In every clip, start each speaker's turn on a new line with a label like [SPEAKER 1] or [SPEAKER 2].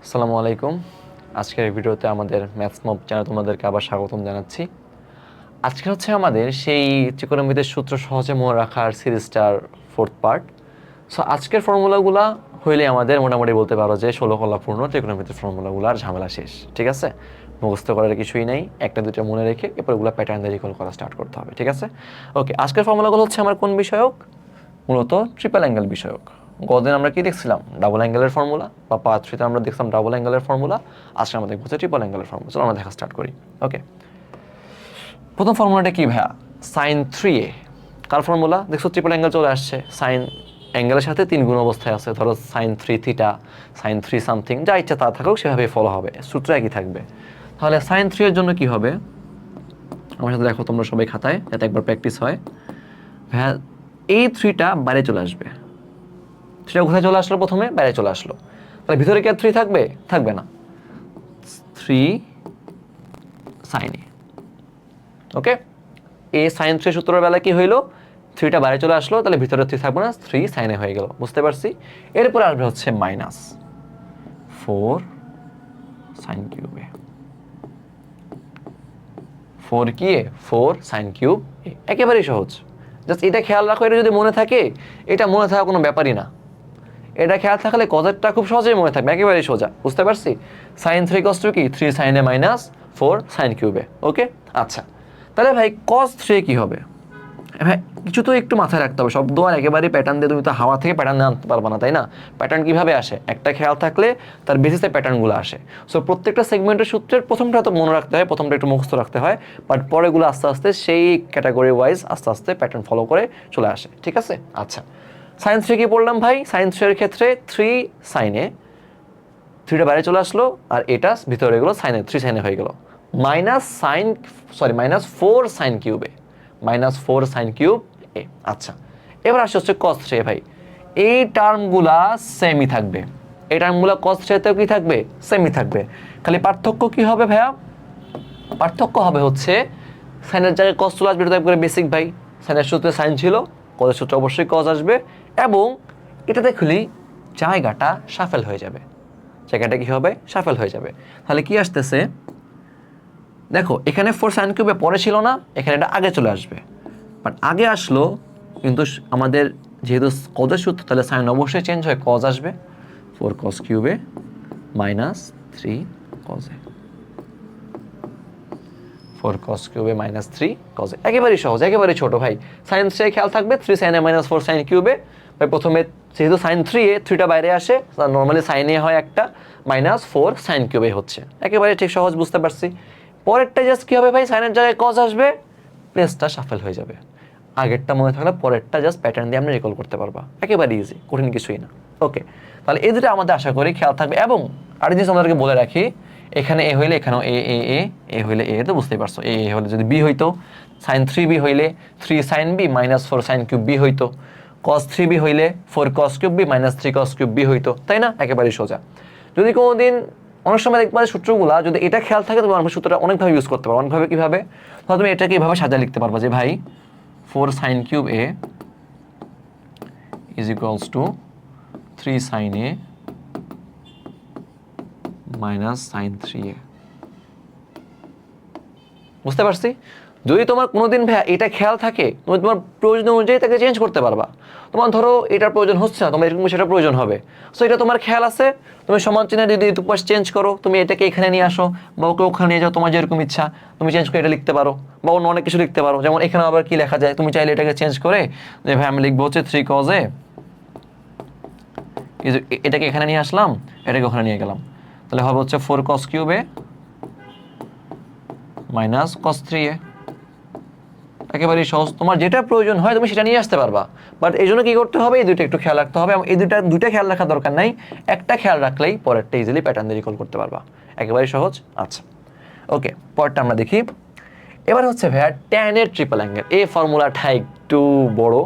[SPEAKER 1] আসসালামু আলাইকুম। আজকের ভিডিওতে আমাদের ম্যাথস মব চ্যানেলে তোমাদেরকে আবার স্বাগতম জানাচ্ছি। আজকে হচ্ছে আমাদের সেই ত্রিকোণমিতির সূত্র সহজে মনে রাখার সিরিজটার 4th পার্ট। সো আজকের ফর্মুলাগুলা হইলে আমাদের মোটামুটি বলতে পারো যে 16 কলাপূর্ণ ত্রিকোণমিতির ফর্মুলাগুলার ঝামেলা শেষ। ঠিক আছে, মুখস্থ করার কিছুই নেই, একটা দুটো মনে রেখে এরপর এগুলো প্যাটার্ন দিয়ে রিকল করা স্টার্ট করতে হবে। ঠিক আছে, ওকে। আজকের ফর্মুলাগুলো হচ্ছে আমার কোন বিষয়ক? মূলত ট্রিপল অ্যাঙ্গেল বিষয়ক। গতদিন আমরা কি দেখছিলাম? ডাবল অ্যাঙ্গেলের ফর্মুলা, বা পার্ট 3তে আমরা দেখছিলাম ডাবল অ্যাঙ্গেলের ফর্মুলা। আজকে আমরা দেখবো ট্রিপল অ্যাঙ্গেলের ফর্মুলা। চলো আমরা দেখা স্টার্ট করি। ওকে, প্রথম ফর্মুলাটা কি ভাইয়া? Sine 3a। কার ফর্মুলা? দেখছো ট্রিপল অ্যাঙ্গেল চলে আসছে, সাইন অ্যাঙ্গেলের সাথে 3 গুণ অবস্থায় আছে। ধরো সাইন 3 থিটা, সাইন 3 সামথিং, যা ইচ্ছা তা থাকুক সেভাবে ফলো হবে, সূত্র একই থাকবে। তাহলে সাইন 3 এর জন্য কি হবে? আমার সাথে দেখো তোমরা সবাই খাতায়, যাতে একবার প্র্যাকটিস হয়। ভাইয়া এই 3টা বাইরে চলে আসবে। 3টা কোথায় চলে আসলো? প্রথমে বাইরে চলে আসলো। তাহলে ভিতরে কি আর 3 থাকবে? থাকবে না। 3 সাইন এ। ওকে, এই সাইন 3 সূত্রের বেলা কি হইলো? 3টা বাইরে চলে আসলো, তাহলে ভিতরে 3 থাকবে না, 3 সাইন এ হয়ে গেল। বুঝতে পারছি? এরপর আসবে হচ্ছে মাইনাস 4 সাইন কিউব এ। 4 কি এ? 4 সাইন কিউব এ। একেবারেই সহজ। জাস্ট এটা খেয়াল রাখো, এটা যদি মনে থাকে, এটা মনে থাকা কোনো ব্যাপারই না। এটা খেয়াল থাকলে কজেরটা খুব সহজেই মনে থাকবে, একেবারেই সোজা। বুঝতে পারছি? সাইন 3 কস টু কি? 3 সাইন এ মাইনাস 4 সাইন কিউবে। ওকে, আচ্ছা। তাহলে ভাই কস 3 কি হবে? ভাই কিছু তো একটু মাথায় রাখতে হবে। শব্দ আর একেবারে প্যাটার্ন দিয়ে তুমি তো হাওয়া থেকে প্যাটার্ন আনতে পারবে না, তাই না? প্যাটার্ন কিভাবে আসে? একটা খেয়াল থাকলে তার বেসিসে প্যাটার্নগুলো আসে। সো প্রত্যেকটা সেগমেন্টের সূত্রের প্রথমটা তো মনে রাখতে হয়, প্রথমটা একটু মুখস্থ রাখতে হয়, বাট পরেগুলো আস্তে আস্তে সেই ক্যাটাগরি ওয়াইজ আস্তে আস্তে প্যাটার্ন ফলো করে চলে আসে। ঠিক আছে, আচ্ছা। সাইন 3 কি পড়লাম ভাই? সাইন 3 এর ক্ষেত্রে 3 সাইনে, 3টা বাইরে চলে আসলো, আর এটা ভিতরে গেলো সাইনে, 3 সাইনে হয়ে গেল। মাইনাস 4 সাইন কিউবে, মাইনাস 4 সাইন কিউব এ। আচ্ছা, এবার আসছে হচ্ছে কস 3 ভাই। এই টার্মগুলা সেমই থাকবে, এই টার্মগুলা কস 3তেও কি থাকবে? সেমই থাকবে। খালি পার্থক্য কি হবে ভাইয়া? পার্থক্য হবে হচ্ছে সাইনের জায়গায় কস চলে আসবে। এটা করে বেসিক ভাই, সাইনের সূত্রে সাইন ছিল, কজের সূত্রে অবশ্যই কজ আসবে, এবং এটা দেখলি জায়গাটা শাফেল হয়ে যাবে। জায়গাটা কি হবে? শাফেল হয়ে যাবে। তাহলে কি আসতেছে দেখো, এখানে 4 সাইন কিউবে পরে ছিল না, এখানে এটা আগে চলে আসবে। বাট আগে আসলো, কিন্তু আমাদের যেহেতু কজের সূত্র, তাহলে সাইন অবশ্যই চেঞ্জ হয়ে কজ আসবে। 4 কস কিউবে মাইনাস 3 কজে, 4 কস কিউবে মাইনাস 3 কজে। একেবারেই সহজ, একেবারেই ছোট ভাই। সাইন 3 খেয়াল থাকবে, 3 সাইন এ মাইনাস 4 সাইন কিউবে। ভাই প্রথমে যেহেতু সাইন 3 এ 3টা বাইরে আসে, নর্মালি সাইন এ হয় একটা, মাইনাস 4 সাইন কিউবে হচ্ছে। একেবারে ঠিক সহজ, বুঝতে পারছি। পরেরটা জাস্ট কি হবে ভাই? সাইনের জায়গায় কজ আসবে, প্লেসটা শাফেল হয়ে যাবে। আগেরটা মনে থাকলে পরেরটা জাস্ট প্যাটার্ন দিয়ে আমরা রিকল করতে পারবা। একেবারে ইজি, কঠিন কিছুই না। ওকে, তাহলে এই দুটো আমাদের আশা করি খেয়াল থাকবে। এবং আরেক জিনিস আমাদেরকে বলে রাখি, এখানে এ হইলে এখানেও এ এ এ, এ হইলে এ, তো বুঝতেই পারছো। এ এ হলে যদি বি হইতো, সাইন 3b হইলে 3 sine B minus 4 sine cube B হইতো। কস 3b হইলে 4 cos cube B minus 3 cos cube B হইতো, তাই না? একেবারেই সোজা। যদি কোনোদিন অনেক সময় দেখবা সূত্রগুলা যদি এটা খেয়াল থাকে, তুমি অনেক সূত্রটা অনেকভাবে ইউজ করতে পারো। অনেকভাবে কিভাবে? তাহলে তুমি এটাকে এইভাবে সাজা লিখতে পারবা যে ভাই 4 sine cube A is equals to 3 sine A minus sine 3a। বুঝতে পারছি? যদি তোমার কোনোদিন ভাইয়া এটা খেয়াল থাকে, তুমি তোমার প্রয়োজন অনুযায়ী তাকে চেঞ্জ করতে পারবা। তোমার ধরো এটার প্রয়োজন হচ্ছে না, তোমার এরকম সেটা প্রয়োজন হবে। সো এটা তোমার খেয়াল আছে, তুমি সমান চিহ্নে যদি দুপাশ চেঞ্জ করো, তুমি এটাকে এখানে নিয়ে আসো বা ওকে ওখানে নিয়ে যাও, তোমার যেরকম ইচ্ছা তুমি চেঞ্জ করে এটা লিখতে পারো, বা অন্য অনেক কিছু লিখতে পারো। যেমন এখানে আবার কি লেখা যায়, তুমি চাইলে এটাকে চেঞ্জ করে যে ভাই আমি লিখবো হচ্ছে 3 কজ এ, এটাকে এখানে নিয়ে আসলাম, এটাকে ওখানে নিয়ে গেলাম, তাহলে হবে হচ্ছে 4 কস কিউব এ মাইনাস কস 3a। একেবারেই সহজ, তোমার যেটা প্রয়োজন হয় তুমি সেটা নিয়ে আসতে পারবা। বাট এই জন্য কি করতে হবে? এই দুইটা একটু খেয়াল রাখতে হবে, এবং এই দুইটা খেয়াল রাখার দরকার নাই, একটা খেয়াল রাখলেই পরেরটা ইজিলি প্যাটার্ন দিয়ে রিকল করতে পারবা। একেবারেই সহজ। আচ্ছা, ওকে, পরেরটা আমরা দেখি। এবার হচ্ছে ভাইয়া ট্যান এর ট্রিপল অ্যাঙ্গেল। এই ফর্মুলাটা একটু বড়,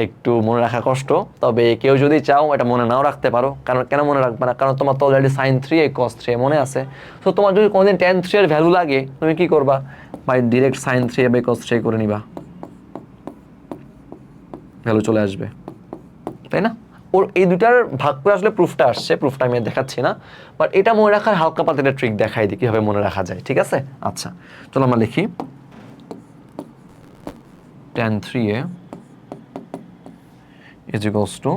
[SPEAKER 1] একটু মনে রাখা কষ্ট, তবে কেউ যদি চাও এটা মনে নাও রাখতে পারো। কারণ কেন মনে রাখবে না? কারণ তোমার তো অলরেডি সাইন 3 কস 3 মনে আছে। তো তোমার যদি কোনোদিন ট্যান 3 এর ভ্যালু লাগে, তুমি কি করবা ভাই? ডিরেক্ট সাইন 3 কস 3 করে নিবা, ভ্যালু চলে আসবে, তাই না? ওর এই দুটার ভাগ করে আসলে প্রুফটা আসছে, প্রুফটা আমি আর দেখাচ্ছি না, বাট এটা মনে রাখার হালকা পাতলা ট্রিক দেখাই দিই কীভাবে মনে রাখা যায়, ঠিক আছে? আচ্ছা চলো আমরা লিখি tan 3a is equals two,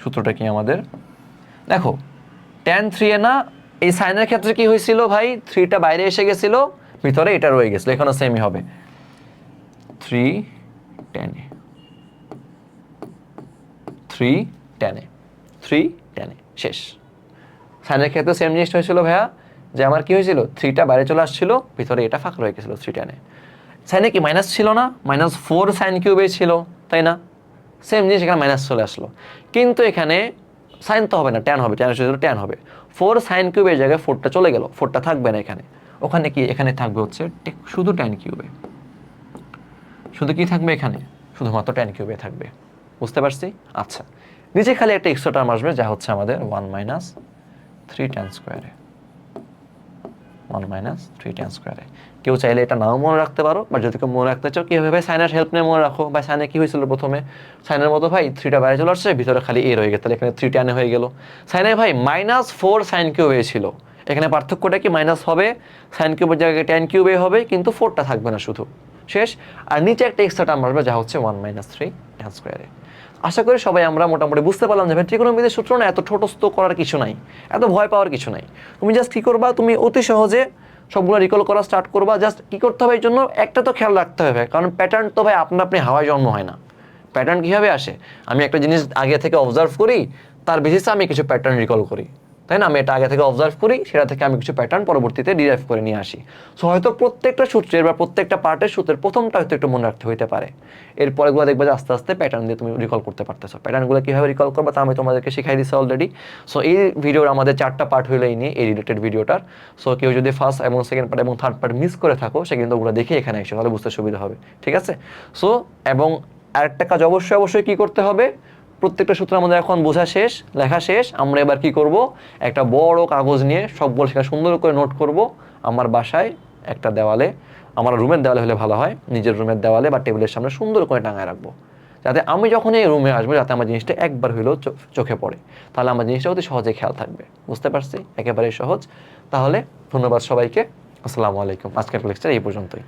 [SPEAKER 1] সূত্রটা কি আমাদের, দেখো tan 3a না, এই সাইনের ক্ষেত্রে কি হয়েছিল ভাই, 3টা বাইরে এসে গেছিল, ভিতরে এটা রয়ে গেছিল, এখানে সেমই হবে 3 tan a 3 tan a 3 tan a, শেষ। সাইনের ক্ষেত্রে সেম জিনিসটা হয়েছিল ভাইয়া, যে আমার কি হয়েছিল, 3টা বাইরে চলে আসছিল, ভিতরে এটা ফাঁক রয়ে গেছিল 3 tan a। সাইনে কি মাইনাস ছিল না, -4 সাইন কিউবে ছিল, তাই না? সেম জিনিস এখানে মাইনাস চলে আসলো, কিন্তু এখানে সাইন তো হবে না, ট্যান হবে, ট্যান এসেছিল ট্যান হবে, 4 সাইন কিউবের জায়গায় 4টা চলে গেল, 4টা থাকবে না এখানে, ওখানে কি এখানে থাকবে হচ্ছে শুধু ট্যান কিউবে, শুধু কি থাকবে এখানে, শুধুমাত্র ট্যান কিউবে থাকবে, বুঝতে পারছি? আচ্ছা নিচে খালি একটা এক্সট্রা টার্ম আসবে, যা হচ্ছে আমাদের 1 - 3 tan স্কোয়ারে, 1 - 3 tan স্কোয়ারে। কেউ চাইলে এটা নাও মনে রাখতে পারো, বা যদি কেউ মনে রাখতে চাও কীভাবে ভাই সাইনের হেল্প নিয়ে মনে রাখো, বা সাইনে কী হয়েছিল প্রথমে, সাইনের মতো ভাই 3টা বাইরে চলে আসছে, ভিতরে খালি এ রয়ে গেছে, তাহলে এখানে 3 tan হয়ে গেল। সাইনে ভাই -4 সাইন কিউব হয়েছিল, এখানে পার্থক্যটা কি, মাইনাস হবে, সাইন কিউবের জায়গায় ট্যান কিউবে হবে, কিন্তু 4টা থাকবে না শুধু, শেষ। আর নিচে একটা এক্সট্রা টার্ম আসবে, যা হচ্ছে 1 - 3 tan স্কোয়ারে। আশা করি সবাই আমরা মোটামুটি বুঝতে পারলাম যে ভাই ত্রিকোণমিতির সূত্র না এত ছোটস্থ করার কিছু নাই, এত ভয় পাওয়ার কিছু নাই। তুমি জাস্ট কী করবা, তুমি অতি সহজে সবগুলো রিকল করা স্টার্ট করবা। জাস্ট কী করতে হবে, এই জন্য একটা তো খেয়াল রাখতে হবে, কারণ প্যাটার্ন তো ভাই আপনি হাওয়ায় জন্ম হয় না। প্যাটার্ন কীভাবে আসে, আমি একটা জিনিস আগে থেকে অবজার্ভ করি, তার বেসিসে আমি কিছু প্যাটার্ন রিকল করি, তাই না? আমি এটা আগে থেকে অবজার্ভ করি, সেটা থেকে আমি কিছু প্যাটার্ন পরবর্তীতে ডিরাইভ করে নিয়ে আসি। সো হয়তো প্রত্যেকটা সূত্রের বা প্রত্যেকটা পার্টের সূত্রের প্রথমটা হয়তো একটু মনে রাখতে হইতে পারে, এরপরেগুলো দেখবে যে আস্তে আস্তে প্যাটার্ন দিয়ে তুমি রিকল করতে পারতেছো। প্যাটার্নগুলো কীভাবে রিকল করবা তা আমি তোমাদেরকে শিখাই দিচ্ছি অলরেডি। সো এই ভিডিওর আমাদের 4টা পার্ট হইলো এই নিয়ে, এই রিলেটেড ভিডিওটার। সো কেউ যদি ফার্স্ট এবং সেকেন্ড পার্ট এবং থার্ড পার্ট মিস করে থাকো, সে কিন্তু ওগুলো দেখে এখানে এসে তাহলে বুঝতে সুবিধা হবে, ঠিক আছে? সো এবং আরেকটা কাজ অবশ্যই কী করতে হবে, প্রত্যেকটা সূত্র আমাদের এখন বোঝা শেষ, লেখা শেষ। আমরা এবার কি করব, একটা বড় কাগজ নিয়ে সবগুলো সেখানে সুন্দর করে নোট করব। আমার বাসায় একটা দেওয়ালে, আমার রুমের দেওয়ালে হলে ভালো হয়, নিজের রুমের দেওয়ালে বা টেবিলের সামনে সুন্দর করে টাঙায় রাখবো, যাতে আমি যখন এই রুমে আসবো যাতে আমার জিনিসটা একবার হইলেও চোখে পড়ে, তাহলে আমার জিনিসটা অতি সহজে খেয়াল থাকবে। বুঝতে পারছি? একেবারেই সহজ। তাহলে ধন্যবাদ সবাইকে, আসসালামু আলাইকুম। আজকের লেকচার এই পর্যন্তই।